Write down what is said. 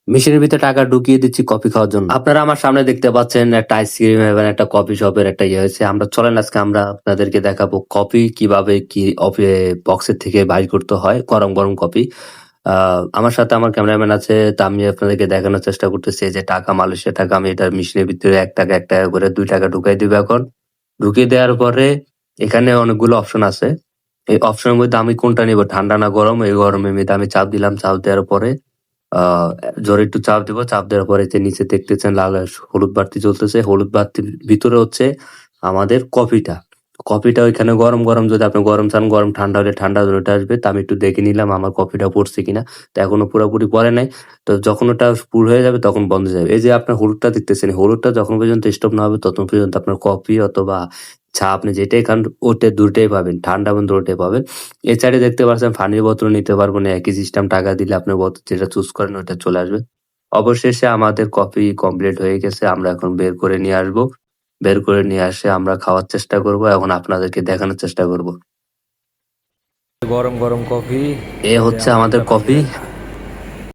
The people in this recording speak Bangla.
মেশিনের ভিতরে টাকা ঢুকিয়ে দিচ্ছি কফি খাওয়ার জন্য। আপনারা আমার সামনে দেখতে পাচ্ছেন একটা আইসক্রিম এবং একটা কফি শপের একটা ইয়ে হয়েছে। চলেন আজকে আমরা আপনাদেরকে দেখাবো কফি কিভাবে কি বক্সের থেকে বাইর করতে হয়, গরম গরম কফি। আমার সাথে আমার ক্যামেরাম্যান আছে, তা আমি আপনাদেরকে দেখানোর চেষ্টা করতেছি যে টাকা, মালয়েশিয়া টাকা আমি এটা মেশিনের ভিতরে ৳১ করে ৳২ ঢুকাই দিব এখন। ঢুকিয়ে দেওয়ার পরে এখানে অনেকগুলো অপশন আছে। এই অপশনের মধ্যে আমি কোনটা নিব, ঠান্ডা না গরম? এই গরমের মধ্যে আমি চাপ দিলাম। চাপ দেওয়ার পরে জোরে একটু চাপ দিব। চাপ দেওয়ার পরে যে নিচে দেখতেছেন লাল হলুদ বাতি জ্বলতেছে। হলুদ বাতির ভিতরে হচ্ছে আমাদের কফিটা। কফিটা ওইখানে গরম গরম, যদি আপনি গরম চান গরম, ঠান্ডা হলে ঠান্ডা ওটা আসবে। তো আমি একটু দেখে নিলাম আমার কফিটা পড়ছে কিনা। তো এখনো পুরোপুরি পড়ে নাই। তো যখন ওটা ফুল হয়ে যাবে তখন বন্ধ হয়ে যাবে। এই যে আপনার হলুদটা দেখতেছেন, হলুদটা যখন পর্যন্ত স্টপ না হবে ততক্ষণ পর্যন্ত আপনার কফি অথবা চা আপনি যেটাই খান ওটা দুটোই পাবেন, ঠান্ডা এবং দুটোই পাবেন। এই সাইডে দেখতে পাচ্ছেন পানির বোতল নিতে পারবেন, একই সিস্টেম, টাকা দিলে আপনি বোতল যেটা চুজ করেন ওটা চলে আসবে। অবশেষে আমাদের কফি কমপ্লিট হয়ে গেছে। আমরা এখন বের করে নিয়ে আসবো। বের করে নিয়ে আসে আমরা খাওয়ার চেষ্টা করব, এখন আপনাদেরকে দেখানোর চেষ্টা করব। গরম গরম কফি। এ হচ্ছে আমার আমাদের কাছে কফি।